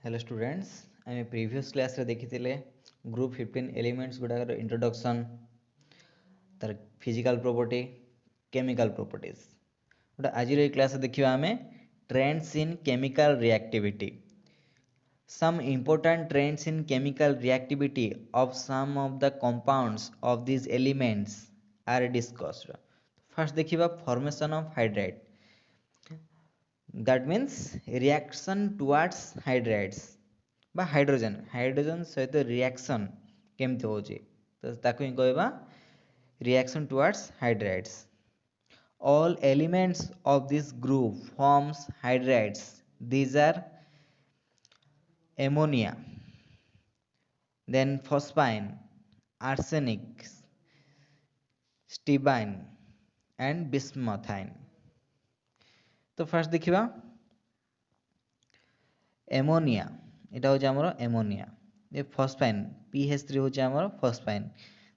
Hello students आम previous class रे देखिथिले group 15 elements गुडाकर introduction तार फिजिकल प्रॉपर्टी केमिकल प्रॉपर्टीज गोटे आज क्लास देखिबा आमे trends in chemical reactivity some important trends in chemical reactivity of some of the compounds of these elements are discussed. First देखिबा formation of hydride, that means reaction towards hydrides बा hydrogen सहित reaction केमती होची तो ताको ही कहबा reaction towards hydrides. All elements of this group forms hydrides. These are ammonia, then phosphine, arsenic, stibine and bismuthine. तो first देखिबा एमोनिया এটা হচ্ছে আমার অ্যামোনিয়া এ ফসফাইন PH3 হচ্ছে আমার ফসফাইন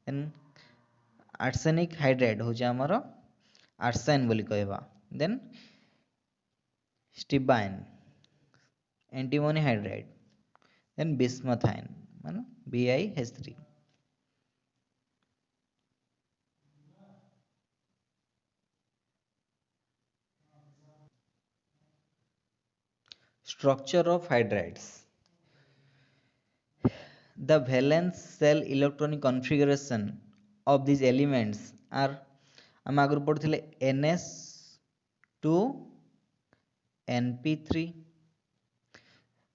দেন আর্সেনিক হাইড্রাইড হচ্ছে আমার আর্সাইন বলি কইবা দেন স্টিবাইন অ্যান্টিমনি হাইড্রাইড দেন বিসমাথাইন মানে BiH3. Structure of hydrides. The valence shell electronic configuration of these elements are हम आगु पढ़ते NS2 NP3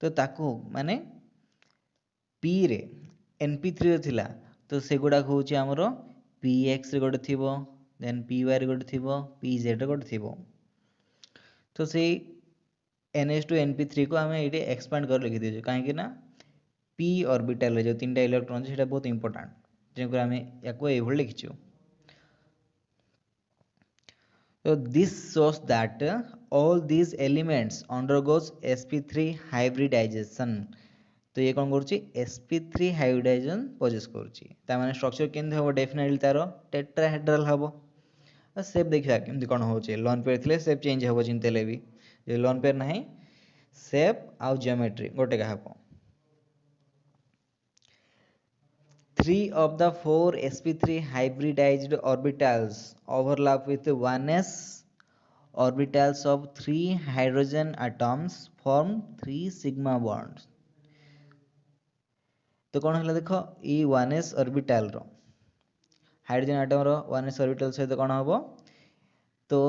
तो ताकू माने P रे NP3 थिला तो से गुडा होची हमरो PX रे गोटे थिबो देन PY रे गोटे थिबो PZ रे गोटे थिबो तो से NS2 NP3 को हमें ये एक्सपांड कर लिखि दियो काहे कि ना P ऑर्बिटल रे जो तीनटा इलेक्ट्रॉन छै सेटा बहुत इंपोर्टेंट जेको हमें याको एभल लिखिछु. So this shows that all these elements undergoes sp3 hybridization. तो ये कौन करुच्ची sp3 hybridization प्रोसेस करुच्ची ता माने स्ट्रक्चर केंद्र हो डेफिनेटली तारो टेट्राहेड्रल हबो. शेप देखिया केमती कोन होचे लोन पेयर थिले शेप चेंज हबो चिंतेले भी जे लोन पेयर नाही शेप आउ ज्योमेट्री गोटे का हबो. 3 of the 4 sp3 hybridized orbitals overlap with 1s orbitals of 3 hydrogen atoms form 3 sigma bonds. तो कौन है देखो ये 1s ऑर्बिटल रो हाइड्रोजन एटम रो 1s ऑर्बिटल सहित कौन हबो तो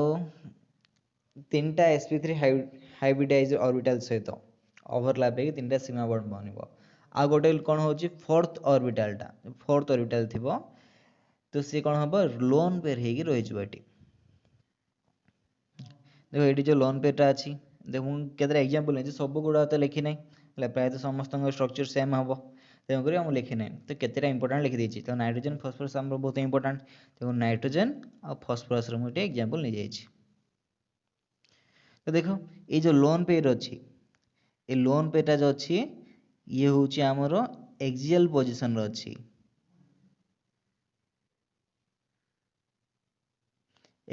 तीनटा sp3 हाइब्रिडाइज्ड ऑर्बिटल सहित ओवरलैप हे तीनटा सिग्मा बॉन्ड बनिबो. आ गोटे कौन होची फोर्थ ऑर्बिटल थिबो तो से कौन हबो लोन पेयर हेगी रहि जबो एटी. देखो एटी जो लोन पेयर ता अछि देखो केतरा एग्जांपल नै सब गुडा तो लिखि नै प्राय तो समस्त स्ट्रक्चर सेम हबो तेणु करी हम लिखि नै तो केतरा इंपोर्टेंट लिखि देछि तो नाइट्रोजन फास्फोरस हमरो बहुत इंपोर्टेंट देखो नाइट्रोजन और फास्फोरस रो मोटे एग्जांपल नै जाइछि. तो देखो ये जो लोन पेयर अछि ए लोन पेयर जो अछि ये होछि हमरो एक्सियल पोजीशन रो अछि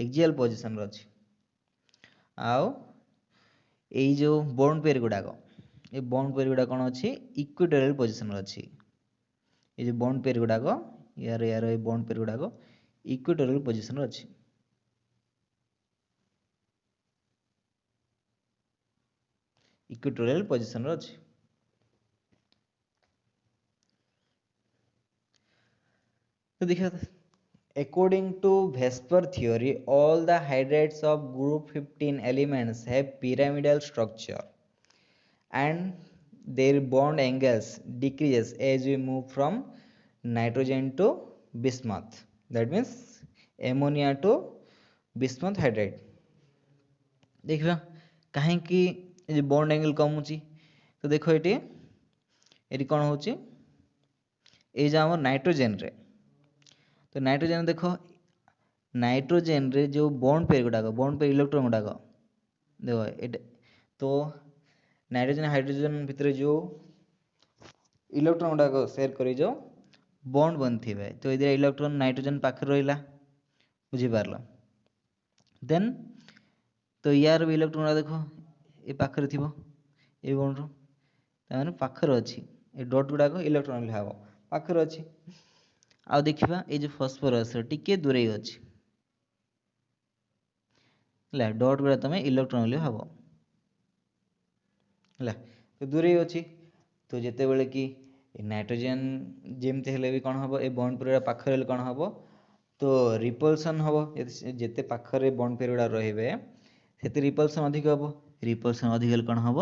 एक्सियल पोजीशन रो अछि आउ ए जो बॉन्ड पेयर गुडा को ए बॉन्ड पेयर गुडा कोन अछि इक्विटोरियल पोजीशन रो अछि ए जो बॉन्ड पेयर गुडा को यार ए बॉन्ड पेयर गुडा को इक्विटोरियल पोजीशन रो अछि. इक्विटोरियल पोजीशन रो अछि. तो देखिए according to Vesper theory all the hydrides of group 15 elements have pyramidal structure and their bond angles decreases as we move from nitrogen to bismuth, that means ammonia to bismuth hydride. देखिबा काहे कि जे bond angle कम होची तो देखो eighty कोन होची ए जे हमर nitrogen रे तो नाइट्रोजन देखो नाइट्रोजन रे जो बॉन्ड पेयर इलेक्ट्रॉन गुडा देखो एट तो नाइट्रोजन हाइड्रोजन भितर जो इलेक्ट्रॉन गुडा शेयर करी जो बॉन्ड बनथिबे तो इधर इलेक्ट्रॉन नाइट्रोजन पाखे रहिला बुझी पारलो देन तो यार भी इलेक्ट्रॉन देखो ये पाखरे थिबो ए बॉन्ड रो तार पाखर अच्छी डट गुड़ाक इलेक्ट्रॉन भाव पाखर अच्छी आउ देखा ये फस्फोरस टिके दूरे अच्छी डट गुड़ा तुम इलेक्ट्रॉन भाव है तो दूरे अच्छी तो जिते बड़े कि नाइट्रोजेन जमती हेल्ले भी कौन हम ये बॉन्ड पेयर पाखर कौन हम तो रिपल्सन हम जिते पाखरे बॉन्ड पेयर गुड़ा रे से रिपल्सन अधिक हम रिपल्सन अधिक कौन हम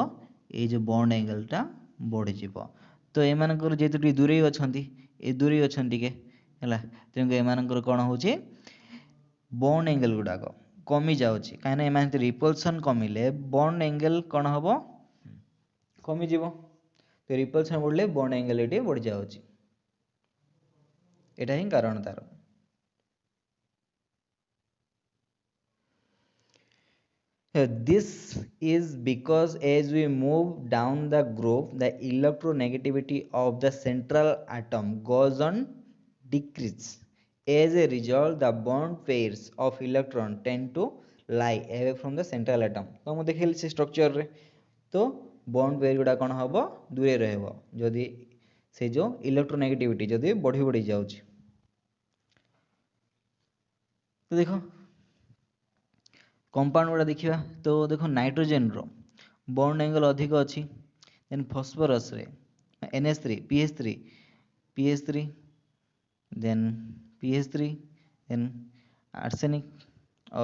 ये जो बॉन्ड एंगलटा बढ़ी तो एम जेहतु दूरे अच्छा ये दूरे अच्छा टे है तेणुक एम कौन हो बॉन्ड एंगल गुड़ाक कमी जाऊँगी कहीं रिपल्सन कमिले बॉन्ड एंगल कौन हम कमिज तो रिपल्सन बढ़ले बॉन्ड एंगल ये बढ़ी जाऊँगी यहाँ ही कारण तार this is because as we move down the group the electronegativity of the central atom goes on decrease as a result the bond pairs of electron tend to lie away from the central atom तो हम देखेली से structure रे तो bond pair गुड़ा कौन हम दूरे रह जदि से जो इलेक्ट्रोनेगेटिविटी जदि बढ़ी बढ़ी जाऊँगी तो देखो कंपाउंड गुड़ा देखा तो देखो नाइट्रोजेन रो बॉन्ड एंगल अधिक अच्छी देन फॉस्फोरस रे NH3 PH3 then PH3 then arsenic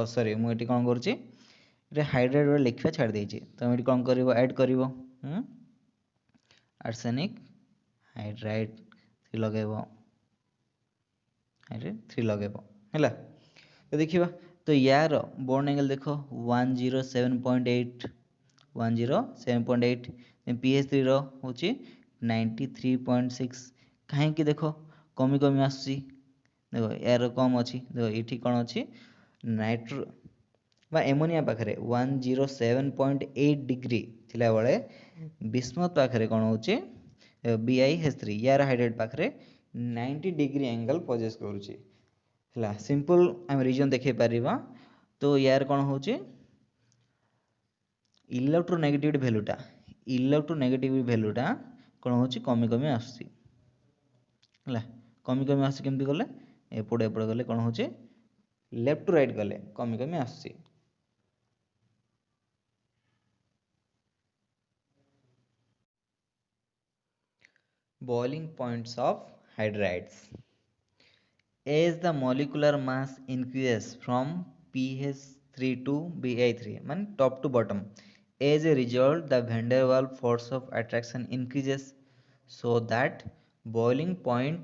sorry मुझे कौन कर हाइड्राइड लिखा छाड़ देती तो ये कौन कर ऐड कर आर्सेनिक हाइड्राइड 3 लगेब हाइड्राइड 3 लगेब है तो देखा तो यार बॉन्ड एंगल देख 107.8 107.8 PH3 रो होची 93.6 कहीं देख कमी कमी आसुची देखो यार कम अच्छी देखो ये कौन अच्छी नाइट्रो बा एमोनिया पाखे 107.8 डिग्री थिला बेले बिस्मथ पाखे कौन होची BiH3 यार हाइड्राइड पाखे 90 डिग्री एंगल पजेस करुची है सिंपल आम रिजन देखे पारिबा तो यार कौन हो इलेक्ट्रोनेगेटिविटी भैल्यूटा कौन हो कमी कमी आसुची है कमी कमी आस केमती गले एपटे गले कौन हो लेफ्ट टू राइट गले कमी कमी आसुची boiling points of hydrides as the molecular mass increases from pH3 to Bi3 मान top to bottom as a result the van der Waals force of attraction increases so that boiling point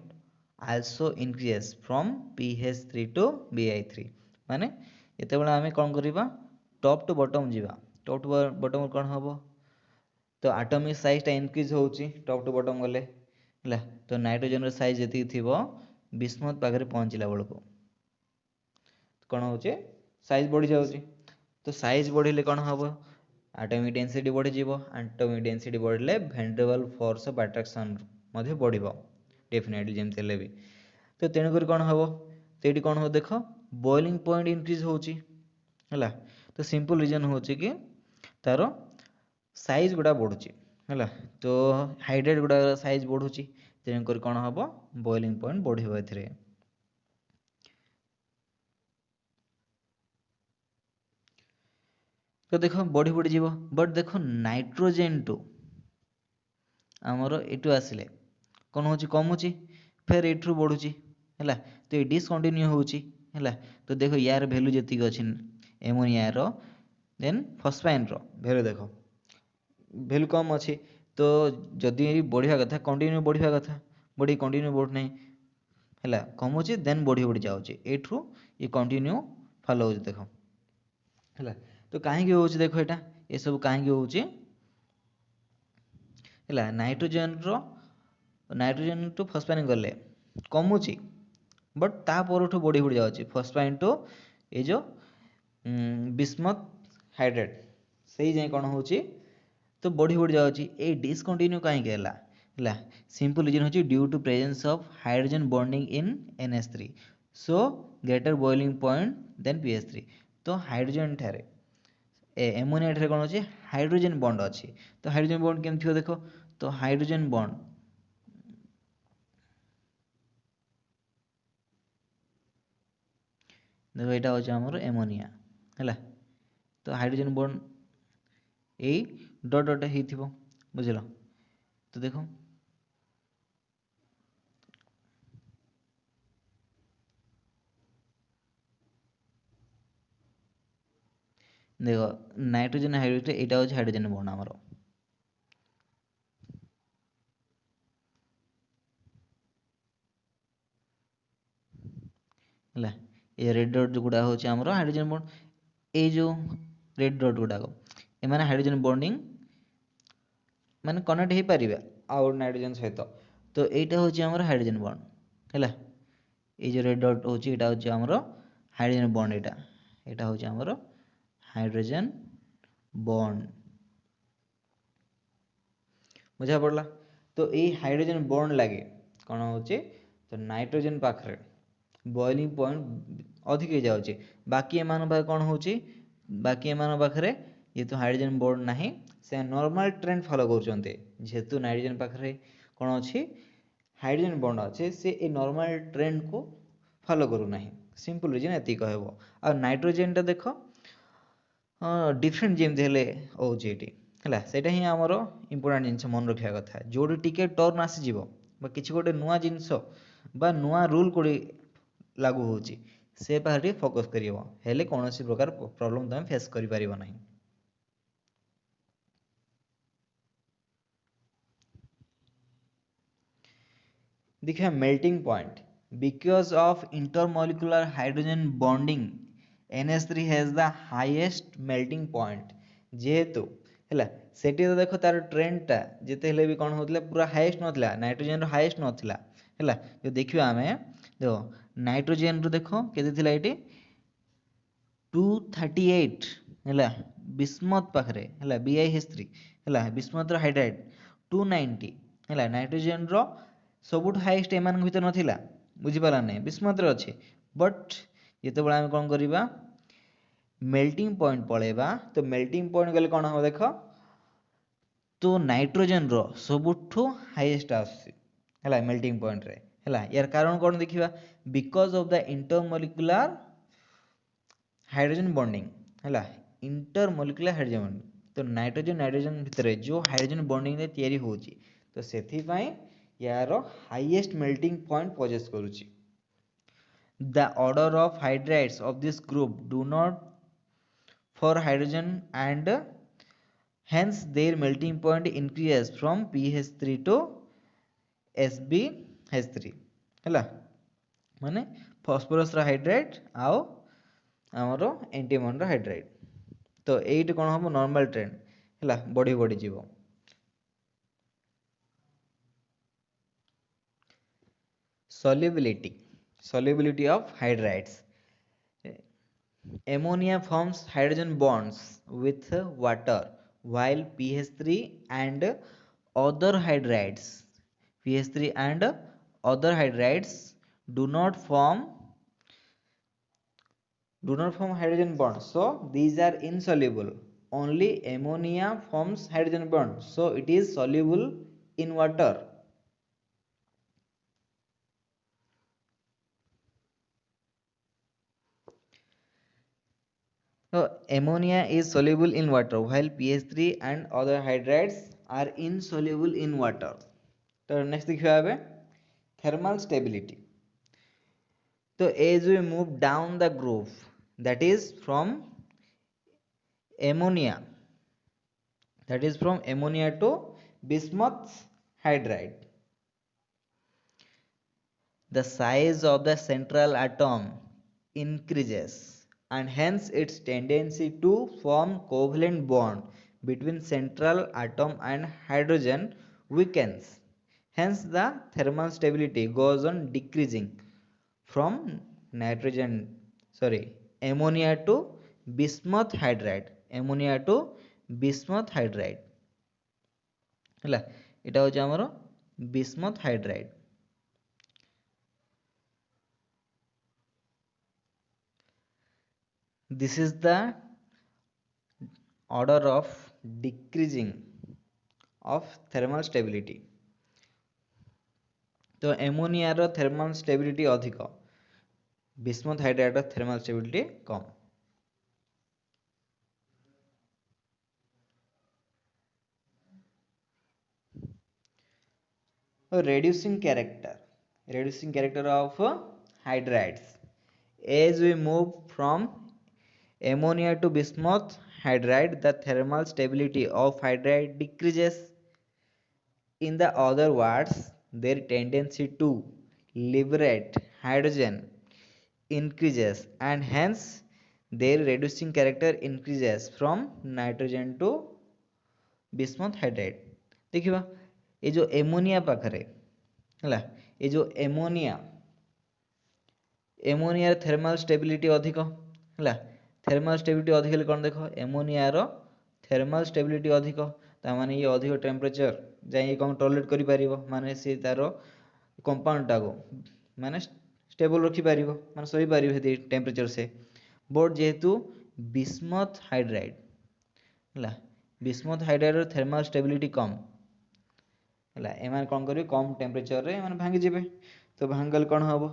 also increases from pH3 to Bi3 माने ଯେତେବେଳେ ଆମେ କ'ଣ କରିବା top two button ଯିବା top two button କ'ଣ ହେବ तो आटमिक साइजटा इनक्रिज होची टॉप टू बॉटम गले है तो नाइट्रोजन साइज जी थी बिस्मथ पाखे पहुँचला बेलू कौन हो साइज बढ़ी जाऊँगी तो साइज बढ़े कौन हम आटमिक डेनसीटी बढ़ी आटमिक डेनसीटी बढ़ले van der Waals force of attraction बढ़ डेफिनेटली जमती भी तो तेणुक कौन हम तो कौन हो देख बॉइलिंग पॉइंट इनक्रिज होगा तो सिंपल रीजन हो कि तार साइज गुड़ा बढ़ुची है तो हाइड्राइड गुड़ा साइज बढ़ुची तेणुक कौन हम बॉइलिंग पॉइंट बढ़ो ए तो देख बढ़ी बढ़ी जीव बट देख नाइट्रोजेन टू आमर यू आसिले कौन हो कमुची फेर यू बढ़ुची है तो ये डिसकंटिन्यू होगा तो देख यार भैल्यू जी अच्छी एमोनिया देन फॉस्फाइन भैल्यू देख भैल्यू कम अच्छी तो जदि बढ़िया कथा कंटिन्यू बढ़िया कथा बढ़ी कंटिन्यू बढ़ना है कमुची देन बढ़ी बढ़ी जाऊँगी एठू ये कंटिन्यू फॉलो हो देख है तो कहीं हो देख यहाँ ये सब कहीं हो नाइट्रोजेन टू फॉस्फाइन गले कमुची बट तापरठू बढ़ी बढ़ी जाऊँगी फॉस्फाइन टू ये जो बिस्मथ हाइड्रेट से जाए कौन हो तो बढ़ी बढ़ी जाऊँगी ये डिसकंटिन्यू कहीं है सिंपल रीजन हो due to presence of hydrogen bonding in NH3 so greater boiling point than PH3 तो हाइड्रोजन ठारे एमोनिया ठारे कौन अच्छे हाइड्रोजन बॉन्ड अच्छी तो हाइड्रोजन बॉन्ड केमती हो देख तो हाइड्रोजन बॉन्ड देखो यहाँ हूँ आमर एमोनिया है तो हाइड्रोजन बॉन्ड यही डट डट हो बुझल तो देखो देख नाइट्रोजन हाइड्रोजन यहाँ हूँ हाइड्रोजन बॉन्ड आमर है ये रेड डट जो गुड़ा हूँ आमर हाइड्रोजन बॉन्ड ये जो रेड डट गुड़ाक एम हाइड्रोजन बॉन्डिंग माने कनेक्ट हो पारे आउ नाइट्रोजन सहित तो यहाँ हूँ आमर हाइड्रोजन बॉन्ड है ये जो रेड डट हूँ यहाँ हूँ आमर हाइड्रोजन बॉन्ड यहाँ हूँ आमर हाइड्रोजन बॉन्ड बुझा पड़ा तो ये हाइड्रोजन बॉन्ड लगे कौन हो तो नाइट्रोजन पाखे बॉइलिंग पॉइंट अधिक हो जाऊँगी बाकी एम कौन हो बाकी एम पाखे ये तो हाइड्रोजन बॉन्ड ना से नॉर्मल ट्रेंड फॉलो करेतु नाइट्रोजन पाखे कौन अच्छी हाइड्रोजन बॉन्ड अच्छे से ये नॉर्मल ट्रेंड को फॉलो करूना सिंपल रीजन ये कहब आ नाइट्रोजन टा देख डिफरेंट जमी हेले होची है ସେଇଟା ହିଁ ଆମର ଇମ୍ପୋର୍ଟାଣ୍ଟ ଜିନିଷ ମନେ ରଖିବା କଥା ଯେଉଁଠି ଟିକେ ଟର୍ନ ଆସିଯିବ ବା କିଛି ଗୋଟେ ନୂଆ ଜିନିଷ ବା ନୂଆ ରୁଲ୍ କୋଉଠି ଲାଗୁ ହେଉଛି ସେ ପାଖରେ ଟିକେ ଫୋକସ୍ କରିବ ହେଲେ କୌଣସି ପ୍ରକାର ପ୍ରୋବ୍ଲେମ୍ ତୁମେ ଫେସ୍ କରିପାରିବ ନାହିଁ देखिए melting point because of intermolecular hydrogen bonding NH3 has the highest melting point जेहेतु है सेठी तो देख तार ट्रेंड टा जिते भी कौन होता पूरा हाईएस्ट नाला नाइट्रोजन हाईएस्ट नाला है जो देखा आम देखो नाइट्रोजन रू देख के 238 है बिस्मत पाखे है BiH3 है बिस्मत हाइड्राइड 290 है नाइट्रोजन रो सबुठ हाईएस्ट एम भर नाला बुझीपारा ना बिस्मत अच्छे बट जिते बड़े आम कौन करवा मेल्टिंग पॉइंट पलैबा तो मेल्टिंग पॉइंट गले कौन हम देख तो नाइट्रोजन रो सबुठ हाईएस्ट है मेल्टिंग पॉइंट रे है यार कारण कौन देखा because of the intermolecular hydrogen bonding है इंटरमोलिकुलर हाइड्रोजन बॉन्डिंग तो नाइट्रोजन नाइट्रोजन भितर जो हाइड्रोजन बॉन्डिंग तैयारी होची तो से यार हाईएस्ट मेल्टिंग पॉइंट पजेस करुची the order of hydrides of this group do not for hydrogen and hence their melting point increases from PH3 to SbH3 है माने फॉस्फोरस हाइड्राइड आओ आमर एंटीमन हाइड्राइड तो ये कौन हम नॉर्मल ट्रेंड है बढ़ी बढ़ी जीव solubility of hydrides ammonia forms hydrogen bonds with water while pH3 and other hydrides pH3 and other hydrides do not form hydrogen bonds so these are insoluble only ammonia forms hydrogen bond so it is soluble in water so ammonia is soluble in water while pH3 and other hydrides are insoluble in water तो next देखिए आबे thermal stability तो as we move down the group that is from ammonia to bismuth hydride the size of the central atom increases and hence its tendency to form covalent bond between central atom and hydrogen weakens hence the thermal stability goes on decreasing from ammonia to bismuth hydride है এটা হচ্ছে আমার bismuth hydride this is the order of decreasing of thermal stability. तो ammonia रो thermal stability अधिक, bismuth hydride रो thermal stability कम। Reducing character of hydrides. As we move from ammonia to bismuth hydride, the thermal stability of hydride decreases. In the other words, their tendency to liberate hydrogen increases, and hence their reducing character increases from nitrogen to bismuth hydride। देखिबा ये जो ammonia पाखरे है, ये जो ammonia thermal stability अधिक है। Thermal stability अधिक कौन देख, एमोनिया थर्मल स्टेबिलिटी अधिक, ताने ये अधिक टेम्परेचर जाए कौन टॉलरेट कर माने सी तार कंपाउंडटा को माने स्टेबल रखिपर माने सही पार टेम्परेचर से। बट जेहेतु बिस्मथ हाइड्राइड है, बिस्मथ हाइड्राइड थर्मल स्टेबिलिटी कम है, एम कौन करेंगे कम टेम्परेचर रे भांगी जाए। तो भांगल कौन हम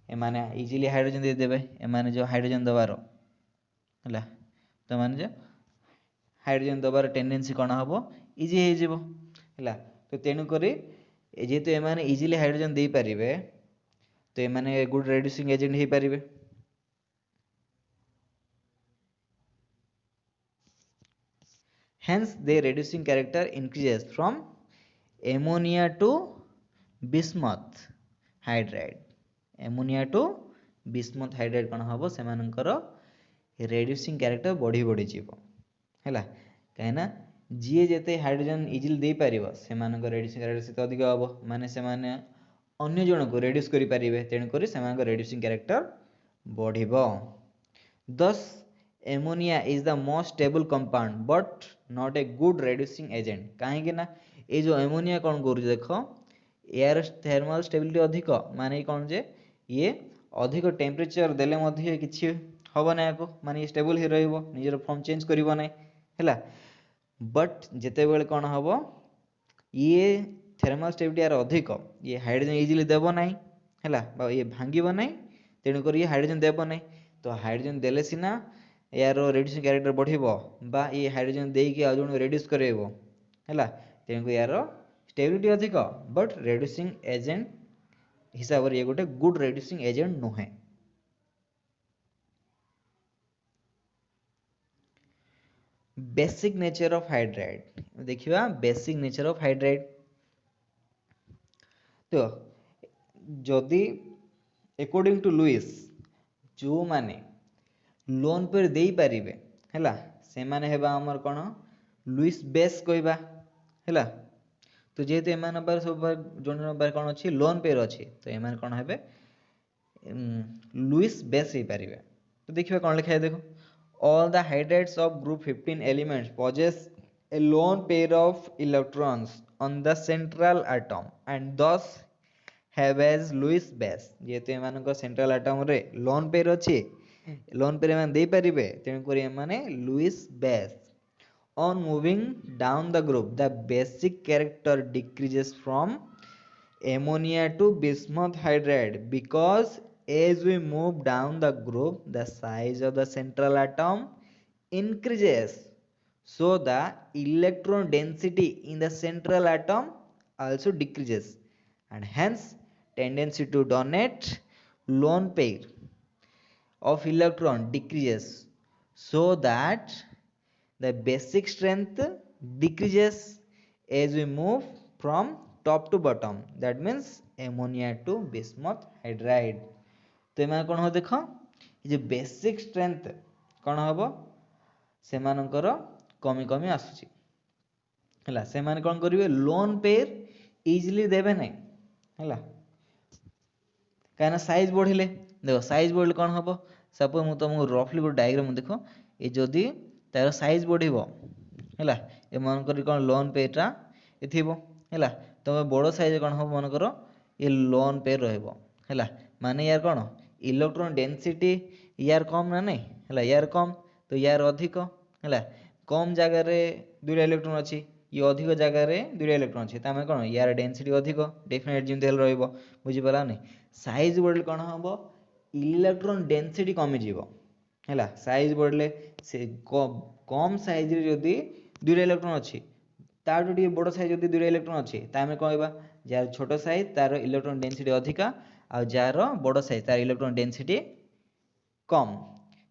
एमाने इजिली हाइड्रोजन देदेवे, एमाने जो हाइड्रोजन दबार है, तो माने जो हाइड्रोजन दबार टेंडेंसी कौन हम इजी हो है। तो तेणुक जेहेतु एमाने इजिली हाइड्रोजन दे पारे, तो एमाने गुड रेड्यूसिंग एजेंट हो पारे। Hence the reducing character increases from ammonia to bismuth hydride। ammonia to bismuth hydride कौन हम से रेड्यूसिंग कैरेक्टर बढ़ी बढ़ी जीव है, कहीं जी जिते हाइड्रोजन इजिली दे पार से रेड्यूसिंग कैरेक्टर से अधिक हम माने से अन्य जन को रेड्यूस करें, तेणुक रेड्यूसिंग कैरेक्टर बढ़। दस ammonia is the most stable compound but not a good reducing agent. कहीं ये जो एमोनिया कौन कर देख, यार थर्मल स्टेबिलिटी अधिक माने कौन जे ये अधिक टेम्परेचर देले किसी हम ना या माने स्टेबल ही रजर फॉर्म चेंज करना है। बट जिते बड़े कौन हम ये थर्मल स्टेबिलिटी यार अधिक, ये हाइड्रोजन इजिली देव ना है, ये भांगब ना, तेणुक ये हाइड्रोजन देव ना। तो हाइड्रोजन देले सीना यार रेड्यूसिंग कैरेक्टर बढ़िबो बा ये हाइड्रोजन देकी आ जण रेड्यूस करेबो है, तेणुक यार स्टेबिलिटी अधिक बट रेड्यूसिंग एजेंट हिसाब से ये गोटे गुड रेड्यूसिंग एजेंट नुहे। बेसिक नेचर ऑफ हाइड्राइड देखिबा, बेसिक नेचर ऑफ हाइड्राइड। तो जदि अकॉर्डिंग टू लुइस जो माने लोन पर दे पारे है से माने हेबा हमर कौन लुइस बेस कहबा है। तो जेहेतु एम सब जन बार कौन अच्छी लोन पेयर अच्छी, तो एम कौन हे लुइस बेस हो पारे। तो देखिए कौन लिखा है देखो, all the hydrides of group 15 elements possess a lone pair of electrons on the central atom and they have as Lewis base. जेहेतु एम सेंट्रल एटम रे लोन पेयर अच्छी, लोन पेयर एम दे पारे, तेणुक Lewis base. On moving down the group, the basic character decreases from ammonia to bismuth hydride because as we move down the group, the size of the central atom increases. So the electron density in the central atom also decreases, and hence tendency to donate lone pair of electron decreases, so that the basic strength decreases as we move from top to bottom, that means ammonia to bismuth hydride। तो M कौन हो देख, ये basic strength कौन हम से कमी कमी आसूची है, से कौन करेंगे लोन पेयर इजिली देवे ना है, कहीं साइज बढ़िले देख साइज बढ़ले कौन हम सपोज मुझे तुमको रफली गोटे डायग्राम देख, ये जदि तार साइज बढ़ है ये मनकर कौन लोन पेटा ये थी है, तुम बड़ साइज कौन हम मनकर ये लोन पेयर रहा माने यार कौन इलेक्ट्रॉन डेंसिटी यार कम ना नहीं है, यार कम तो यार अधिक है, कम जगार दुईटा इलेक्ट्रॉन अच्छी ये अधिक जगह रे दुईटा इलेक्ट्रॉन अच्छे तामे कौन यार डेंसिटी अधिक डेफिनेट जिमती हेल रहिबो बुझी पाला नै साइज बढ़ले कौन हबो इलेक्ट्रॉन डेंसिटी कमी जीवो हैला साइज बढ़ले से कम साइज रे जदी दुईटा इलेक्ट्रॉन अच्छी ताठू टिके बड़ साइज जदी दुईटा इलेक्ट्रॉन अच्छी तामे कहबा जार छोट साइज तार इलेक्ट्रॉन डेंसिटी अधिका आ जार बड़ साइज तार इलेक्ट्रॉन डेंसिटी कम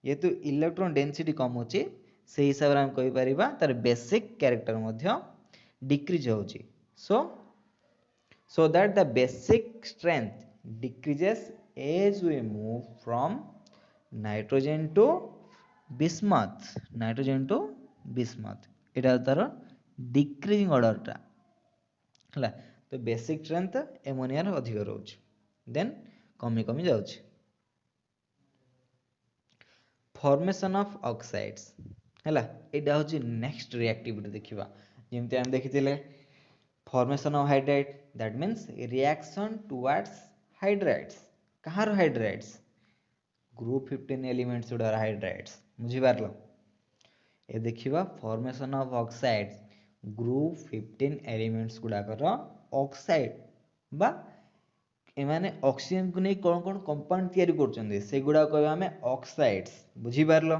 जेहेतु इलेक्ट्रॉन डेंसिटी कम होची से हिसाब रे हम कहि परिबा तार बेसिक कैरेक्टर मध्य डिक्रीज होची so that the basic strength decreases as we move from nitrogen to bismuth এটা তার ডিক্রিজিং অর্ডরটা ହେଲା ତ ବେସିକ୍ ଷ୍ଟ୍ରେନ୍ଥ ଏମୋନିଆର ଅଧିକ ରହୁଛି ଦେନ୍ କମି କମି ଯାଉଛି ଫର୍ମେସନ୍ ଅଫ୍ ଅକ୍ସାଇଡ୍ସ ହେଲା ଏଇଟା ହେଉଛି ନେକ୍ସଟ ରିଆକ୍ଟିଭିଟି ଦେଖିବା ଯେମିତି ଆମେ ଦେଖିଥିଲେ formation of hydride that means reaction towards hydrides कहाँ hydrides group 15 elements उड़ा hydrides मुझे बार लो ये देखिवा formation of oxides group 15 elements गुड़ा करो oxide बा एमाने ऑक्सीजन को नहीं कौन कौन कंपाउंड तैयारी करचंदे से गुड़ा कहबा हमें ऑक्साइड्स बुझी पारलो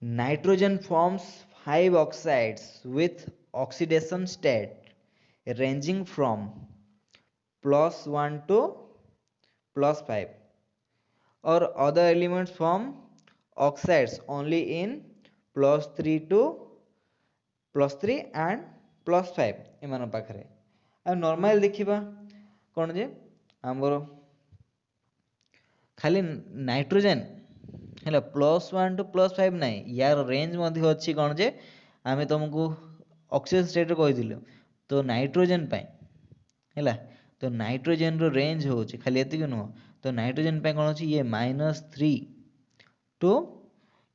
nitrogen forms 5 oxides with oxidation state ranging from +1 to +5 or other elements form oxides only in +3 to +3 and +5 एमान पाखरे आ नॉर्मल देखिबा कोन जे हमर खाली नाइट्रोजन हैला +1 टू +5 नहीं यार रेंज मध्ये अछि कोन जे आमे तुमको ऑक्सीजन स्टेट कहि दिलो तो नाइट्रोजन पाए हैला तो नाइट्रोजन रो रेंज होछि खाली एति नो तो नाइट्रोजन पे कोन अछि ये -3 टू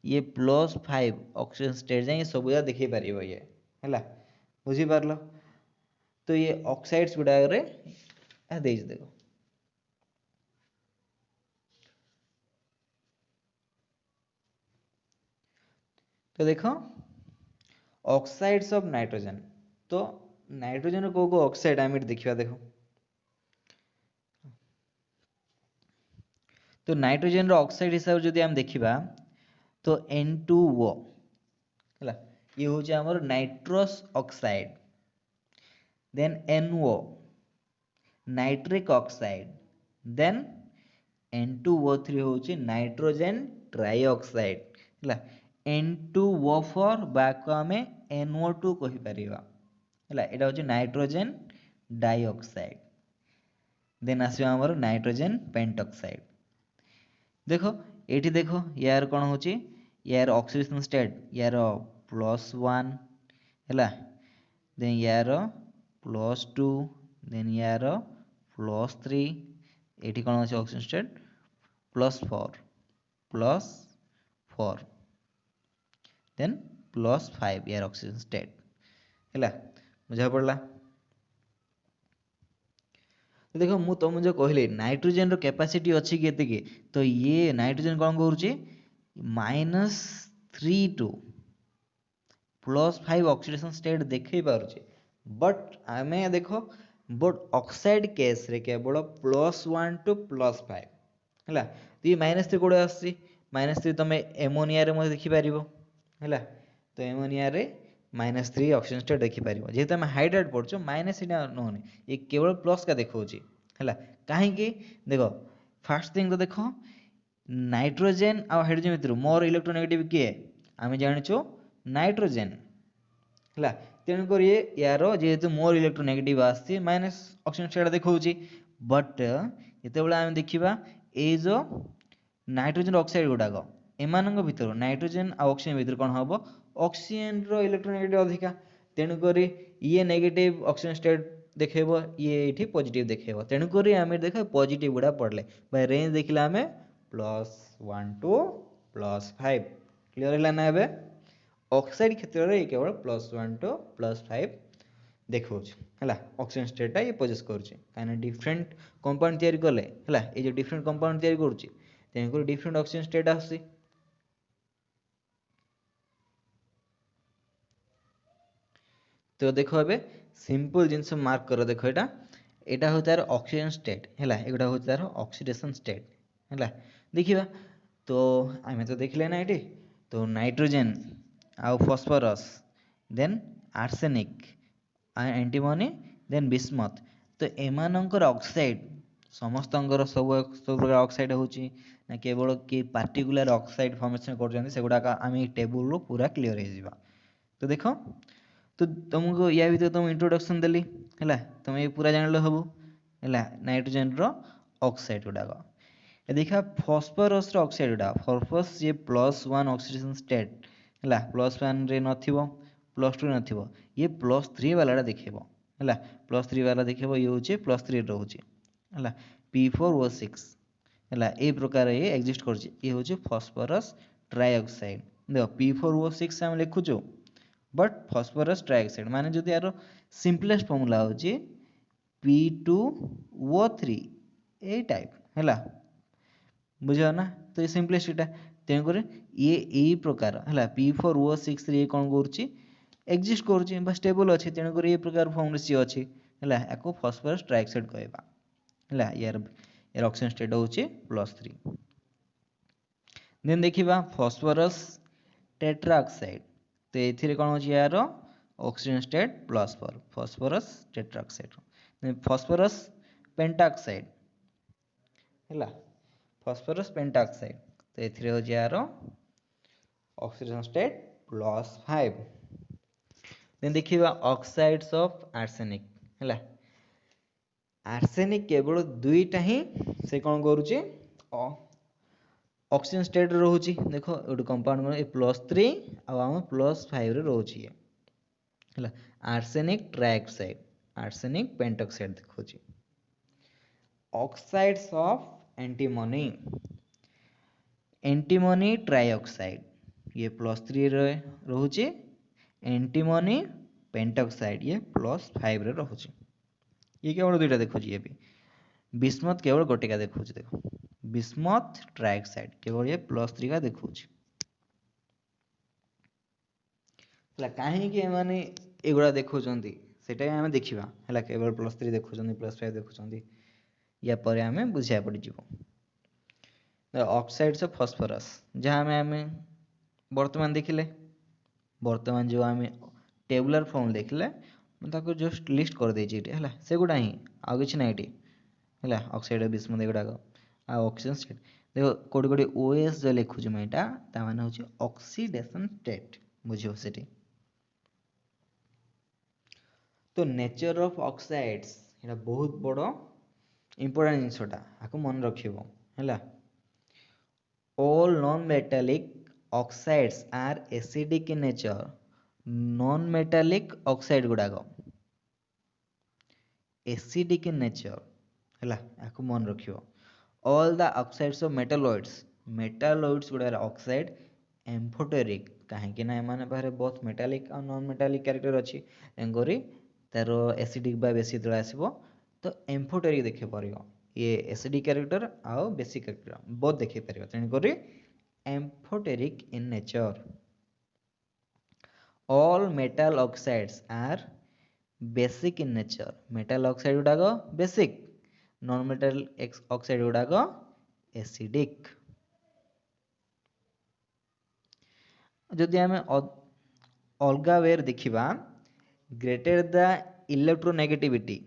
ये +5 ऑक्सीजन स्टेट जाय सब या देखि परिबो ये हैला बुझी पारलो तो ये ऑक्साइड्स गुडा रे आ देज देखो तो देखो ऑक्साइड्स ऑफ नाइट्रोजन तो नाइट्रोजन को ऑक्साइड आम देखा देखो तो नाइट्रोजन ऑक्साइड हिसाब से आम देखा तो N2O है ये हूँ आमर nitrous oxide then NO nitric oxide then N2O3 हूँ नाइट्रोजन ट्राइऑक्साइड है N2O4 बाको आम NO2 कहि परिबा हैला एटा होची नाइट्रोजन डाइऑक्साइड देन आसीबा हमर नाइट्रोजन पेंटॉक्साइड देखो एठी देखो यार कोन होची यार ऑक्सीडेशन स्टेट यार +1 हैला देन यार +2 देन यार +3 एठी कोन होची ऑक्सीडेशन स्टेट +4 देन +5 यार ऑक्सीजन स्टेट हैला बुझा पड़ला तो देखो मु तुम जो कहली नाइट्रोजन रो कैपेसिटी अछि केते के तो ये नाइट्रोजन कोन करूची -3 टू +5 ऑक्सीडेशन स्टेट देखै पारुची बट आमे देखो बट ऑक्साइड केस रे केवल +1 टू +5 हैला तो ये -3 कोडे आसी -3 तमे एमोनिया रे म देखि पारिबो हैला तो एमोनिया रे -3 ऑक्सीजन स्टेट देखि पारिबो जेते हम हाइड्रेट पड़छो माइनस इना नोने ये केवल प्लस का देखौची हैला काहे कि देखो फर्स्ट थिंग तो देखो नाइट्रोजन आ हाइड्रोजन भितर मोर इलेक्ट्रोनेगेटिव के आमे जानिचो नाइट्रोजन हैला तेन कर ये यारो जेहेतु मोर इलेक्ट्रोनेगेटिव आसी माइनस ऑक्सीजन स्टेट देखौची बट जेते बेला आमे देखिबा ए जो नाइट्रोजन ऑक्साइड गुडाको एमानंग भितर नाइट्रोजन आ ऑक्सीजन भितर कोन हबो ऑक्सीजन रो इलेक्ट्रोनेगेटिव अधिका तेनु करी ये नेगेटिव ऑक्सीजन स्टेट देखेबो ये एठी पॉजिटिव देखेबो तेनु करी आमे देखो पॉजिटिव गुडा पड़ले बाय रेंज देखिला आमे +1 टू +5 क्लियर हैला ना एबे ऑक्साइड क्षेत्र रे केवल +1 टू +5 देखौछ हैला ऑक्सीजन स्टेट ये पोजेस करछि काने डिफरेंट कंपाउंड तयारी करले हैला ए जे डिफरेंट कंपाउंड तयारी करछि तेनु करी डिफरेंट ऑक्सीजन स्टेट आसी तो देख ए सिंपल जिनस मार्क कर देख यहाँ हूँ तार ऑक्सीजन स्टेट है एगुटा हूँ तार ऑक्सीडेशन स्टेट है देखा तो आम तो देखले ना ये तो नाइट्रोजेन आउ phosphorus then arsenic antimony then bismuth तो एमानकर ऑक्साइड समस्त सब प्रकार ऑक्साइड होची ना केवल कि पार्टिकुलर ऑक्साइड फॉर्मेशन कर आम टेबुल रू पूरा क्लीयर हो जावा तो देख तो तुमको या भीतर तुम इंट्रोडक्शन देली है तुम ये पूरा जान सब है नाइट्रोजेन ऑक्साइड गुड़ाक देखा फॉस्फोरस ऑक्साइड गुड़ा फॉस्फोरस ये +1 ऑक्सीडेशन स्टेट है +1 रे नथिबो +2 नथिबो ये +3 वाला देखिबो है +3 वाला देखिबो ये होचे +3 रोचे है P4O6 है ए प्रकार ये एग्जिस्ट करछि ये होचे फॉस्फोरस ट्राइऑक्साइड देखो P4O6 हम लिखुचो बट फॉस्फोरस ट्राइऑक्साइड माने जदि यार सिंपलेस्ट फॉर्मूला होची P2O3 ए टाइप है बुझा ना तो ये सिंपलेस्ट एटा तेणुकर ये यही प्रकार है P4O6 रे कौन करुच्ची एक्जिस्ट करुच्ची बा स्टेबल अच्छी तेणुकर ये प्रकार फॉर्म सी अच्छी है या फॉस्फोरस ट्राइऑक्साइड कहवा है यार यार ऑक्सीजन स्टेट होची +3 देन देखिबा फॉस्फोरस टेट्राऑक्साइड तो ये कौन होची यार oxygen state +4 phosphorus tetroxide phosphorus pentoxide है फॉस्फोरस पेंटाऑक्साइड तो ये होची यार ऑक्सीजन स्टेट +5 देन देखिबा ऑक्साइड्स ऑफ आर्सेनिक है आर्सेनिक केवल दुईटा ही से कौन करुचे ऑक्सीजन स्टेट रोची देख गोटे कंपाउंड +3 आम +5 रोची है आर्सेनिक ट्राइऑक्साइड आर्सेनिक पेंटॉक्साइड देखुची oxides of antimony antimony trioxide ये +3 रोचे एंटीमनी पेंटॉक्साइड ये +5 रोचे ये केवल दुईटा देखुची ये भी बिस्मथ केवल गोटे का देखुची देखो बिस्मथ ट्राइऑक्साइड केवल ये +3 का देखुची कहीं माने एगुड़ा देखुचंती सेटा आमे देखिबा हला केवल +3 देखुचंती +5 देखुचंती या पर आमे बुझिया पड़ी जीवो ऑक्साइड्स ऑफ फास्फोरस जहाँ आमे वर्तमान देखिले वर्तमान जो आमे टेबुलर फॉर्म देखिले ताको जस्ट लिस्ट कर देछि एटी हला सेगुडा ही आ किछ नै एटी हला ऑक्साइड बिस्मथ एगुडा आ ऑक्सीजन स्टेट देखो कोडी कोडी ओएस जो लिखुछु मैं एटा ता माने होछि ऑक्सीडेशन स्टेट बुझियो सेटी तो नेचर ऑफ ऑक्साइड्स एटा बहुत बड़ो इंपोर्टेंट जिनसटा आको मन रखिबो हला all non metallic oxides are acidic in nature non metallic oxide गुडाको एसिडिक इन नेचर है आपको मन रखियो all the oxides of metalloids गुड़ा ऑक्साइड एम्फोटेरिक कहीं ना एमाने पारे बहुत मेटालिक और नॉन मेटालिक कैरेक्टर अच्छी एंगरी तार एसिडिक बा बेसी तले आसो तो एम्फोटेरिक देखे पार ये एसिडिक कैरेक्टर आउ बेसिक कैरेक्टर बहुत देखे पार तेणुक amphoteric in nature all metal oxides are basic in nature metal oxide गुड़ाक बेसिक नॉन मेटल ऑक्साइड गुड़ाक एसिडिक जदि आम अलग वे देखा greater the electronegativity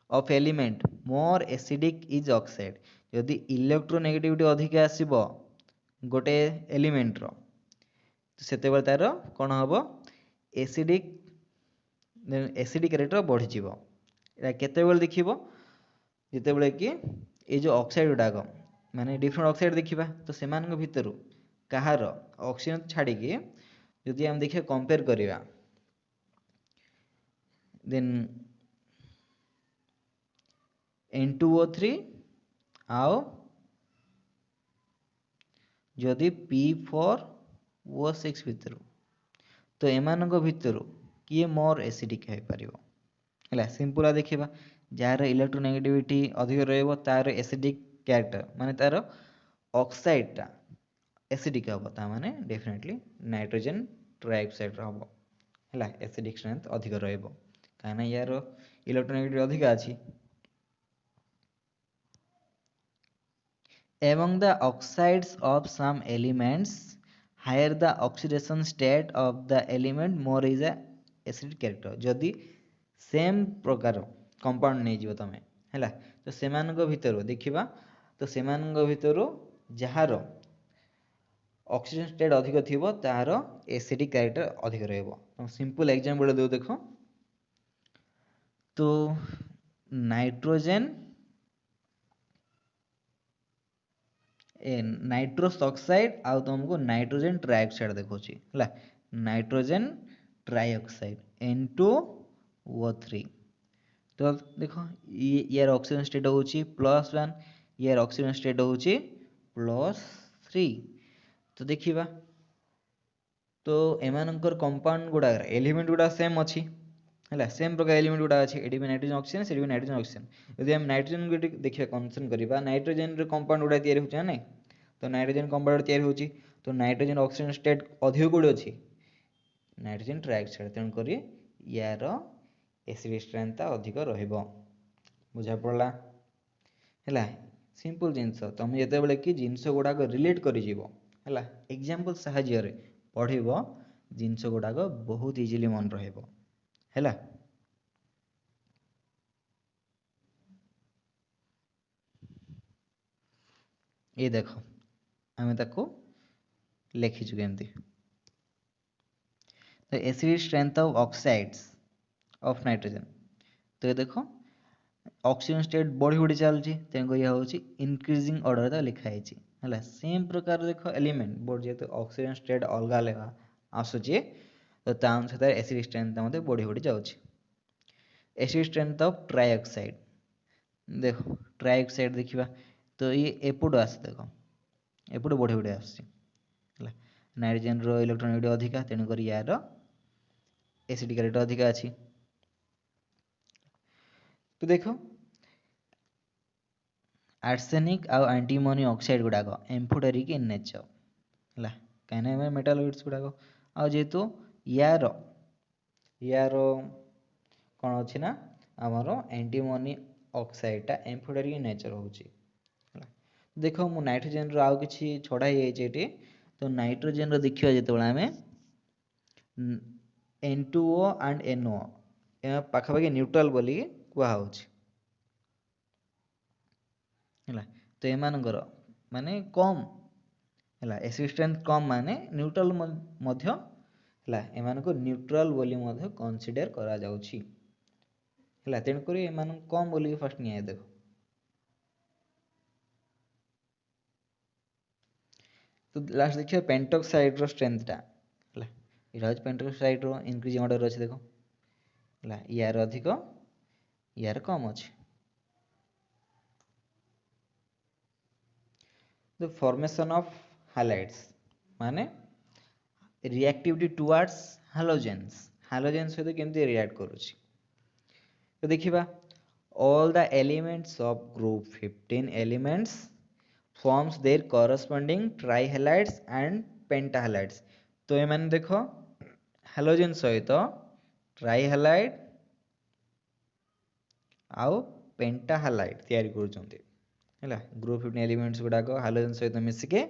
of element more acidic is oxide जदि इलेक्ट्रोनेगेटिविटी अधिक आसब गोटे एलिमेंट रो तो सेते तार कौन हम एसिडिक एसिडिक कैरेक्टर बढ़ीज केते देखिबो जिते बड़े कि ये जो ऑक्साइड गुड़ाक माने डिफरेंट ऑक्साइड देखा तो से भितर कहार ऑक्सीजन छाड़ी जदि हम देखिए कंपेयर करिया देन N2O3 आओ जदि P4O6 भितर तो एमान भितर किए मोर एसिडिक हो पार है सिंपल देखा जार इलेक्ट्रोनेगेटिविटी अधिक रही तार एसिडिक कैरेक्टर माने तार ऑक्साइडटा एसिडिक हम ताने डेफिनेटली नाइट्रोजन ट्राइऑक्साइड हम है एसिडिक स्ट्रेंथ अधिक रहिबो कहीं यार इलेक्ट्रोनेगेटिविटी अधिक अछि among the oxides of some elements higher the oxidation state of the element more is a acidic character जदि सेम प्रकार कंपाउंड नहीं जीव तमे हैला तो सेमानक भितरो देखिबा तो सेमानक भितरो जहार ऑक्सीजन स्टेट अधिक थिबो तार एसिडिक कैरेक्टर अधिक रहइबो तो सिंपल एग्जांपल दो देखो तो नाइट्रोजन नाइट्रोस ऑक्साइड आउ तुमको नाइट्रोजन ट्राइऑक्साइड देखौछि हला नाइट्रोजन ट्राइऑक्साइड N2O3 तो देखो यार ऑक्सीजन स्टेट होछि +1 यार ऑक्सीजन स्टेट होछि +3 तो देखिबा तो एमानकर कंपाउंड गुडा एलिमेंट गुडा सेम अछि हैला सेम प्रकार एलिमेंट गुडा अछि एडी भी नाइट्रोजन ऑक्सीजन सेडी भी नाइट्रोजन ऑक्सीजन यदि हम नाइट्रोजन गुडी देखिबा कंसर्न करबा नाइट्रोजन रे कंपाउंड गुडा तयार होछ नै तो नाइट्रोजन कंपाउंड तयार होछि तो नाइट्रोजन ऑक्सीजन स्टेट अधिक गुड अछि नाइट्रोजन ट्राइऑक्साइड तेन करी यार एसिड स्ट्रेंथ अधिक रहइबो बुझा पड़ला हैला सिंपल जिंस तुम जते बेले कि जिंस गुडा को रिलेट करि जीवो हैला एग्जांपल सहाय्य रे पढ़िबो जिंस गुडा को बहुत इजीली मन रहइबो हैला ये देखो आमे ताको लिखिछु केमती तो acid strength of oxides of nitrogen तो ये देखो ऑक्सीजन स्टेट बढ़ी बढ़ी चलछि तेनको या होछि इंक्रीजिंग ऑर्डर ता लिखा हैछि हला सेम प्रकार देखो एलिमेंट बोर्ड जेतो ऑक्सीजन स्टेट अलगा लेगा आसुछि तो ता अनुसार एसिड स्ट्रेंथ मते बढ़ी बढ़ी जाउछि एसिड स्ट्रेंथ ऑफ ट्राइऑक्साइड देखो ट्राइऑक्साइड देखिबा तो ये एपुड आस देखो एपुड बढ़ी बढ़ी आसछि हला नाइट्रोजन रो इलेक्ट्रोनेगेटिव अधिका तेनु करी यार एसिडिक रेट अधिका अछि तो देखो आर्सेनिक आउ एंटीमोनी ऑक्साइड गुडाक एम्फोटेरिक इन नेचर है कहीं मेटालोइड्स गुडाक आ जेहेतु यार यार कौन अच्छी ना आमर एंटीमोनी ऑक्साइडटा एम्फोटेरिक इन नेचर होची देख मु नाइट्रोजन रो आउ किछि छड़ा ही जाइए तो नाइट्रोजन रो देखिबा जेतेबेला आमे N2O एंड NO ए पाखापाखि न्यूट्रल बोली कुआ होची है तो एमानकर माने कम है एसिड स्ट्रेंथ कम माने न्यूट्रल मध्य है एमानको न्यूट्रल बोली मध्य कंसीडर करा जाउछि है तेणु करी एमान कम बोली फर्स्ट निया देखो तो लास्ट देखिए पेंटॉक्साइड रो स्ट्रेंथटा है इरा होछि पेंटॉक्साइड रो इंक्रीजिंग ऑर्डर अछि देखो है यार अधिक यार कम अछि the formation of halides माने reactivity towards halogens halogens सहित केमती रिएक्ट करूची तो देखिबा all the elements of group 15 elements forms their corresponding trihalides and pentahalides तो ये माने देखो halogen सहित ट्राइहालाइड आउ पेंटाहालाइड तयारी करूचंती है ग्रुप 15 एलिमेंट्स गुड़ाक हालोजन सहित मिसिके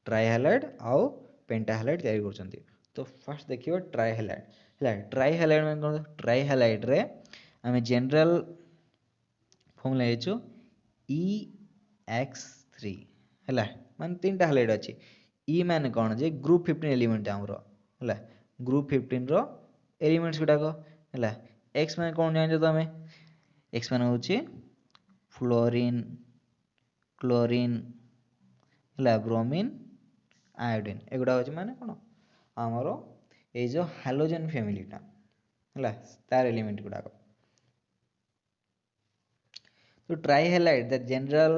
ट्राइहालाइड आउ पेंटाहालाइड तैयारी करछंती तो फर्स्ट देखियो ट्राइहालाइड है ट्राइहालाइड में कोन ट्राइहालाइड रे हमें जनरल फॉर्मूला हेचो EX3 है मान तीनटा हालाइड अछि ई माने कोन जे ग्रुप 15 एलिमेंट हमरो है ग्रुप 15 रो एलिमेंट्स गुड़ाक है एक्स माने कोन जानि तो हमें एक्स माने होची फ्लोरीन क्लोरीन है ब्रोमीन आयोडीन एगुड़ा हूँ माने कौन आमर ये जो हालोजेन फैमिलीटा है तार एलिमेंट गुड़ाक तो trihalide the general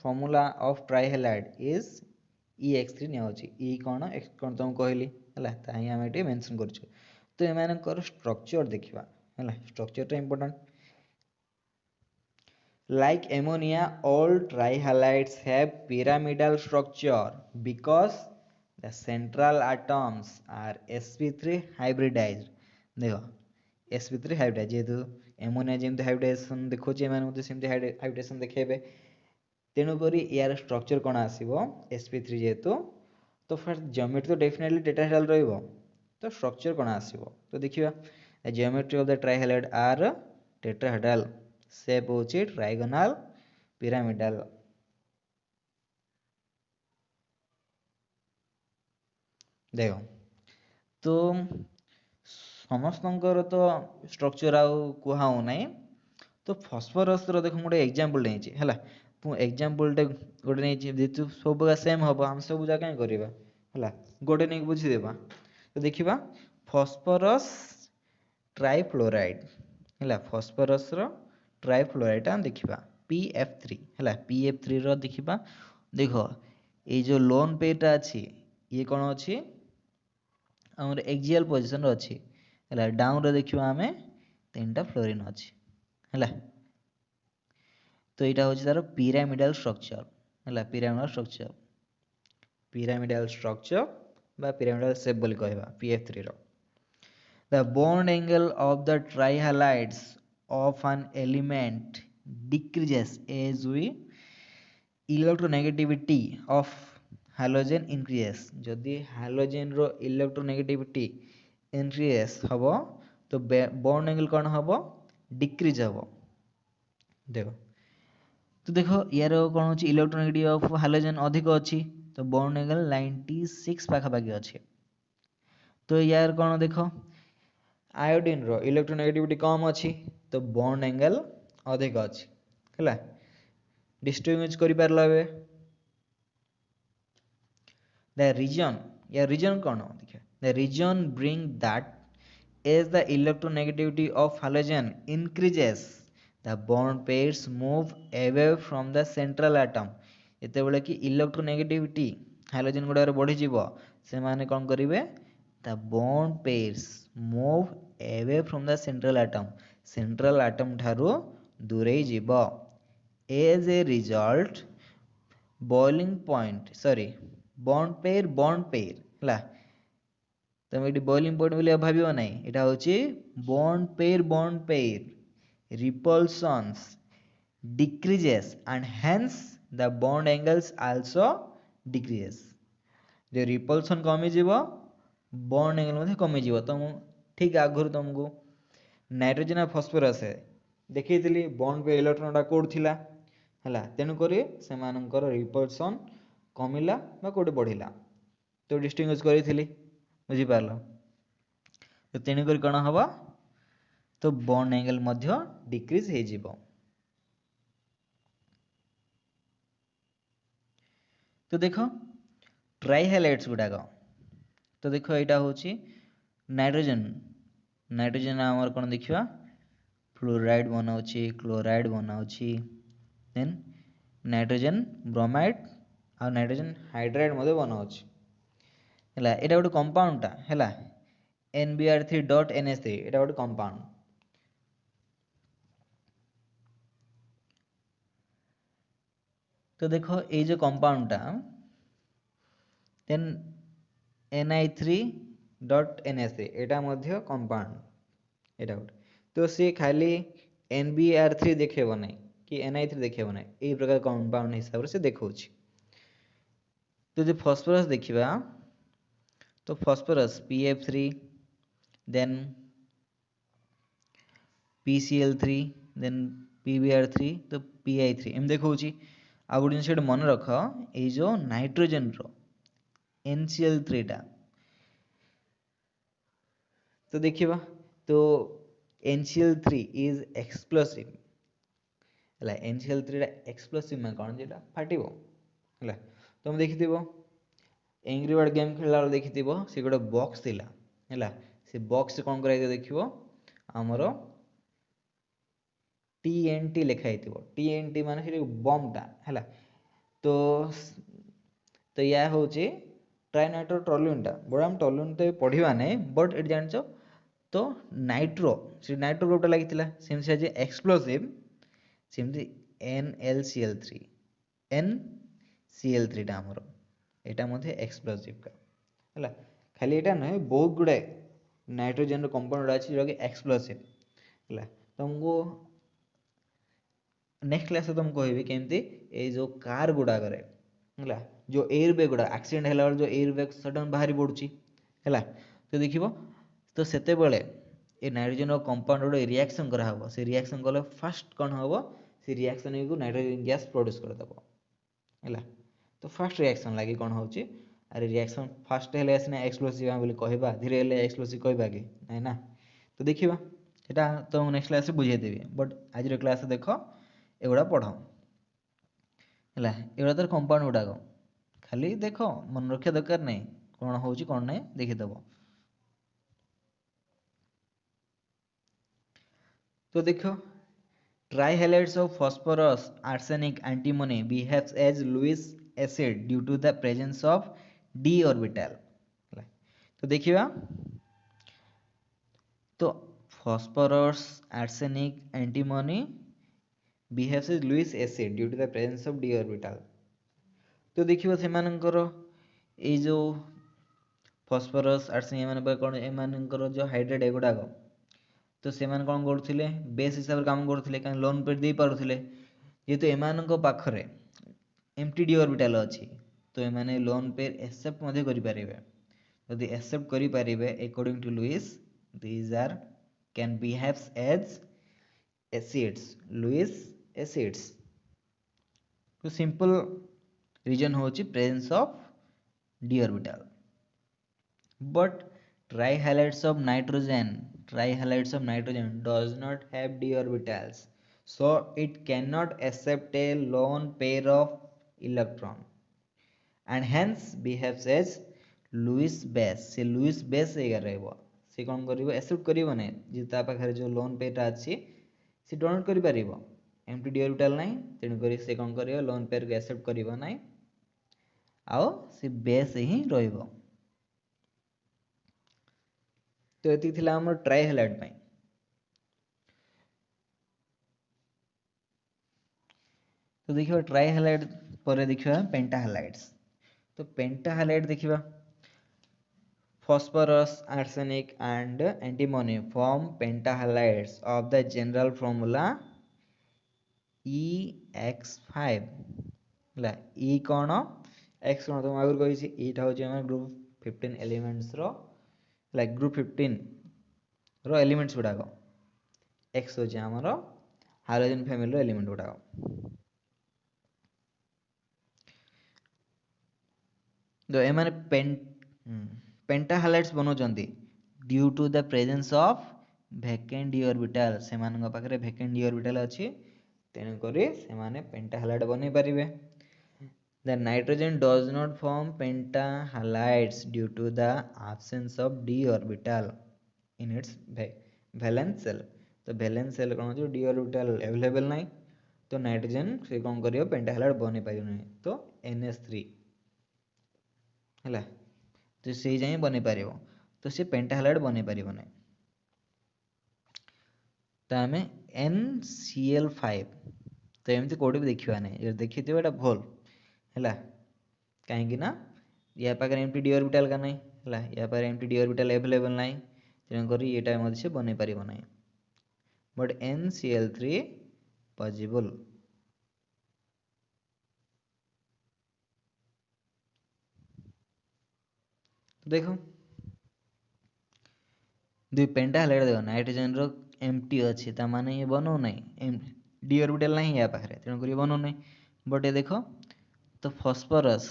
formula of trihalide is EX3 नियाउची ई कौन एक्स कौन तुम कहली है ताही आम ये मेंशन करछु तो एमानकर स्ट्रक्चर देखिबा है structure important Like ammonia, all trihalides have pyramidal structure because the central atoms are sp3 hybridized. देख sp3 हाइब्रिडाइज जेहेतु एमोनिया जमी हाइब्रिडाइजेशन देखो सेमती हाइब्रिडाइजेशन देखेबे तेणुक यार स्ट्रक्चर कौन आसो sp3 जेहेतु तो फास्ट जियोमेट्री तो डेफिनेटली टेट्राहेड्रल रहिबो तो स्ट्रक्चर कौन आसो तो देखिए geometry of the trihedral are tetrahedral shape होची ट्रायगोनल पिरामिडल देख तो समस्तंकर तो स्ट्रक्चर आउ कुहा ना तो फस्फरस देख गोटे एग्जांपल नहीं है एग्जांपल गोटे नहीं जेहेतु सब सेम हम आम सब जगह कहीं करवा है गोटे नहीं बुझीदेवा तो देखा फस्फरस ट्राइफ्लोराइड है फस्फरस ट्राइफ्लोराइड आम देखा PF3 है PF3 देखा देख ये जो लोन पेयरटा अच्छी ये कौन अच्छी आम एक्जियल पोजिशन अच्छी है डाउन रे देखा आम 3टा फ्लोरीन अच्छी है तो यहाँ हूँ तार पिरामिडल स्ट्रक्चर है पिरामिडल स्ट्रक्चर बा पिरामिडल शेप बोली कहवा PF3 रो the bond angle of the trihalides of an element decreases as we electronegativity of halogen increases जदि हालोजेन रो इलेक्ट्रोनेगेटिविटी इंक्रीजेस हम तो बॉन्ड एंगल कौन हम डिक्रीज हम देखो तो देखो यार कौन हो इलेक्ट्रोनेगेटिव ऑफ हालोजेन अधिक अच्छी तो बॉन्ड एंगल 96 पाखापाखि अच्छे तो यार कौन देख आयोडीन रो इलेक्ट्रोनेगेटिविटी कम अच्छी तो बॉन्ड एंगल अधिक अच्छी है डिस्टिंग्विश कर पारल ए द रीजन या रीजन कौन देखिए the reason bring that as the electronegativity of halogen increases the bond pairs move away from the central atom ଯେତେବେଳେ କି ଇଲେକ୍ଟ୍ରୋନେଗେଟିଭିଟି ହାଲୋଜେନ୍ ଗୁଡ଼ାକରେ ବଢ଼ିଯିବ ସେମାନେ କ'ଣ କରିବେ the bond pairs move away from the central atom ଠାରୁ ଦୂରେଇ ଯିବ as a result boiling point bond pair ହେଲା तुम ये बॉइलिंग पॉइंट बोले भाव ना यहाँ हूँ bond pair repulsions decreases and hence the bond angles also decreases जो रिपल्सन कमिज बॉन्ड एंगल कमिज तुम ठीक आगुरी तुमको नाइट्रोजन और फस्फोरस देखी बॉन्ड पे इलेक्ट्रॉन कौट थिला है तेणुक से रिपल्सन कमिला कौटे बढ़ला तो डिस्टिंग्विश करी बुझीपार तो तेणुक कौन हम तो बॉन्ड एंगल डिक्रीज हो तो देख ट्राइहालाइड्स गुड़ाक तो देख यहाँ हूँ नाइट्रोजन आमर कौन देखा फ्लोराइड बनाऊँच क्लोराइड बनाऊँच देन नाइट्रोजन ब्रोमाइड आ नाइट्रोजन हाइड्राइड बनाऊँच है यहाँ गोटे कंपाउंडटा है NBr3.NH3 यहाँ गोटे कंपाउंड तो देख ये जो कंपाउंडटा देन Ni3.NH3 यहाँ कंपाउंड यहाँ गोटे तो सी खाली NBr3 देखेब ना कि Ni3 देखेब ना यही प्रकार कंपाउंड हिसाब से देखा तो जो फस्फोरस देखा तो phosphorus PF3 then PCl3 then PBr3 तो Pi3 एम देखा आ गोटे जिन मन रख ये जो नाइट्रोजन रो NCl3 टा तो देखा तो NCl3 इज एक्सप्लोसिव है NCl3 एक्सप्लोसिव में कौन जो फाटिबो है तुम देखि एंग्री बर्ड गेम खेला देखी सी गोटे बॉक्स थिला है से बॉक्स कौन कर देख आमर TNT लिखाई TNT मान बमटा है तो यह हूँ ट्राइनाइट्रो टोल्यूनटा बड़ा हम टोल्यून तो पढ़ा नहीं बट ये जान तो नाइट्रो से नाइट्रो ग्रुपटा लगी सेमती एक्सप्लोसिव सेमती NCl3 आमर यहाँ एक्सप्लोसिव का है खाली यहाँ नुहे बहुत गुड़ाए नाइट्रोजन कंपाउंड अच्छी जो कि एक्सप्लोसिव है तुमको नेक्स्ट क्लास तुमको कहबी केमती ए जो कार गुड़ाक है जो एयर बैग गुड़ा एक्सीडेंट है जो एयर बैग सडन बाहरी पड़ुची है तो देखिए तो सेते बड़े ए नाइट्रोजन कंपाउंड गोटे रिएक्शन कराहब से रिएक्शन कले फास्ट कौन हम से रिएक्शन को नाइट्रोजन गैस प्रोड्यूस करदेव है तो फास्ट रिएक्शन लगी कौन हो अरे रिएक्शन फास्ट हेले सिना एक्सप्लोसिव बोली कहबा धीरे हेले एक्सप्लोसिव कहबा कि नहीं ना तो देखिबा सेटा तो नेक्स्ट क्लास रे बुझाई देबी बट आज रो क्लास देख एगुड़ा पढ़ है एगुड़ा तर कंपाउंड गुड़ाक खाली देख मन रखा दरकार नहीं कौन हो कौन नहीं देखीदेव तो देखो ट्राइहैलाइड्स of phosphorus, arsenic, antimony behaves as Lewis acid due to the presence of d orbital. तो देखिए तो phosphorus, arsenic, antimony behaves as Lewis acid due to the presence of d orbital. तो देखिए सेमानंकर ए जो phosphorus, arsenic एमान कौन एमानंकर जो hydrate एगुड़ाक तो सेमान कौन करुले बेस हिसाब से काम करुले कहीं लोन पे दे पारुले जेहेतु एमान पाखरे एमटी डी ऑर्बिटल अच्छी तो एमाने लोन पे एक्सेप्ट मध्य करि परिबे यदि एक्सेप्ट करि परिबे according to Lewis these are can behaves as acids Lewis acids तो सिंपल रीजन होची presence of d orbital but trihalides of nitrogen does not have d orbitals so it cannot accept a lone pair of electron and hence behaves as Lewis base से Lewis base ହେଇକି ରହିବ ସେ କ'ଣ କରିବ accept କରିବ ନାହିଁ ଯେ ତା ପାଖରେ ଯେଉଁ lone pairଟା ଅଛି ସେ donate କରିପାରିବ empty d orbital ନାହିଁ ତେଣୁକରି ସେ କ'ଣ କରିବ lone pairକୁ accept କରିବ ନାହିଁ ଆଉ ସେ base ହିଁ ରହିବ तो ये थिला हमर ट्राइहैलाइड ପାଇଁ तो देखिबा ट्राइहैलाइड पर देखिबा पेंटाहैलाइड्स तो पेंटाहैलाइड देखिबा phosphorus arsenic and antimony form pentahalides of the general formula EX5 La E cone X कोन तो आगुर कहि छी एटा हो जे हमर ग्रुप 15 एलिमेंट्स रो लाइक ग्रुप 15 रो एलिमेंट्स गुड़ाक एक्स हो आमर हाइड्रोजन फैमिली एलिमेंट गुड़ाक तो एम पेंटाहैलाइड्स बनाउछंती due to the presence of vacant d orbital से पाखे वैकेंट डी ऑर्बिटल अच्छी तेणुक से पेंटाहैलाइड बन पारे The nitrogen does not form pentahalides due to the absence of d orbital in its valence shell. तो valence shell कौन हो d orbital available नहीं तो नाइट्रोजन से कौन करियो पेंटाहैलाइड बनी पारियो नहीं तो NH3 है तो से जाए बनी पारियो तो से पेंटाहैलाइड बनी पारियो नहीं तो आम NCl5 तो एमती कौटी भी देखा नहीं देखी थे भल है कहीं या पाखे एमटी डी ऑर्बिटल का नहीं है या पाखे एमटी डी ऑर्बिटल अवेलेबल नहीं तेणुक ये से बन पार ना बट NCl3 पॉसिबल देखो दुई पेंटाहैलाइड देखो नाइट्रोजन रो एमटी अच्छी माने ये बनाऊ नहीं डी ऑर्बिटल नहीं या पाखे तेणुक बनाऊ नहीं बट ये देखो तो फॉस्फोरस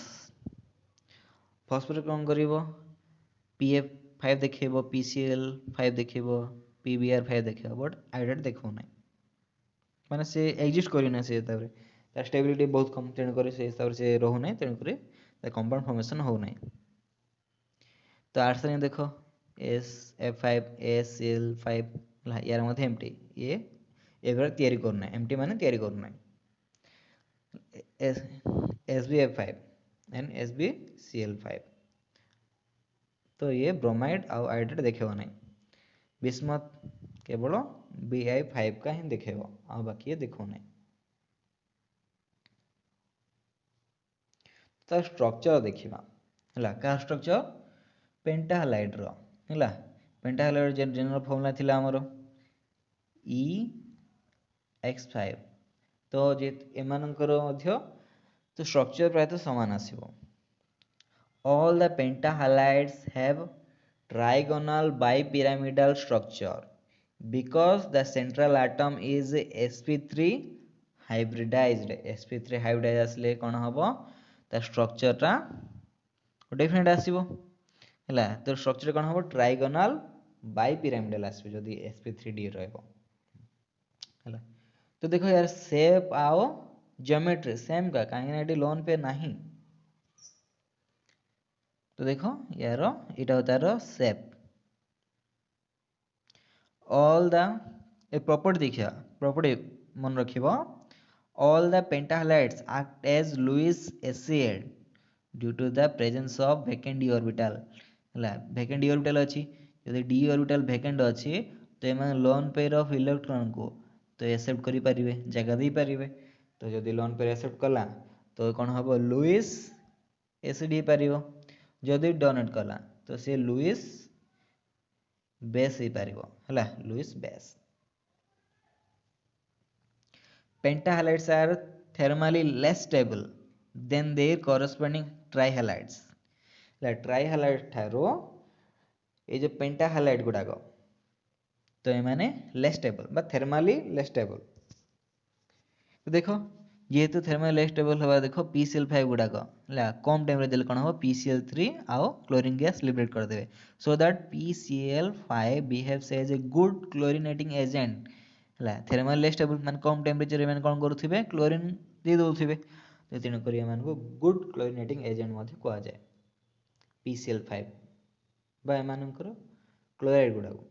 कौन कर PF5 देखेब PCl5 देखेब PBr5 देखेब but iodide देखो ना माने से एक्जिस्ट करना से तार स्टेबिलिटी बहुत कम तेणुक से हिसाब से रोना तेणुक कंपाउंड फॉर्मेशन हो ना तो आर्सेनिक देखो SF5 ACl5 यार मध्य एमटी ये तैयारी करना एमटी माने तैयारी करना SbF5 एंड SbCl5 तो ये ब्रोमाइड आउ आयोडाइड देखेब नहीं बिस्मथ केवल Bi5 का ही देखेब आ बाकी ये देखो नहीं तो स्ट्रक्चर देखा है क्या स्ट्रक्चर पेंटाहैलाइड है पेंटा हालाइड जनरल फॉर्मूला थिला हमर EX5 तो जे एमानकर मध्य तो स्ट्रक्चर प्रायतः समान आसीबो all the pentahalides have trigonal bipyramidal structure because the central atom is sp3 hybridized sp3 hybridized asle kon hobo ta structure ta different आसीबो ହେଲା तो structure kon hobo trigonal bipyramidal आसीबो जदी sp3d रहबो ହେଲା तो देखो यार शेप आओ ज्योमेट्री सेम का कहीं ना लोन पे नहीं तो देखो यार इटा होता है shape all the a property देखिए प्रॉपर्टी मन रखिबो all the pentahalides act as Lewis acid due to the presence of vacant d orbital हला वैकेंट डी ऑर्बिटल अछि यदि डी ऑर्बिटल वैकेंट अछि तो एमा लोन पेयर ऑफ इलेक्ट्रॉन को तो एक्सेप्ट करि परिबे जगह दे परिबे तो यदि लोन पेयर एक्सेप्ट कला तो कोन हबो लुईस एसिड ही परिबो जदि डोनेट कला तो से लुईस बेस ही परिबो हला Lewis base pentahalides are thermally less stable than their corresponding trihalides ला ट्राइहालाइड थारो ए जो पेंटाहालाइड गुडाको तो ए माने लेस स्टेबल बा थर्मली लेस स्टेबल तो देखो जेहेतु थर्मली लेस स्टेबल हवा देखो PCl5 गुडाको ला कम टेम्परेचर कोन हो PCl3 आओ क्लोरीन गैस लिबरेट कर देबे so that PCl5 behaves as a good chlorinating agent ला थर्मली लेस स्टेबल मान कम टेम्परेचर में कोन करूथिबे क्लोरीन दे दोथिबे तो तेन करी मान को गुड क्लोरीनेटिंग एजेंट मध्ये कोआ जाय PCl5 बा एमानकर क्लोराइड गुडाको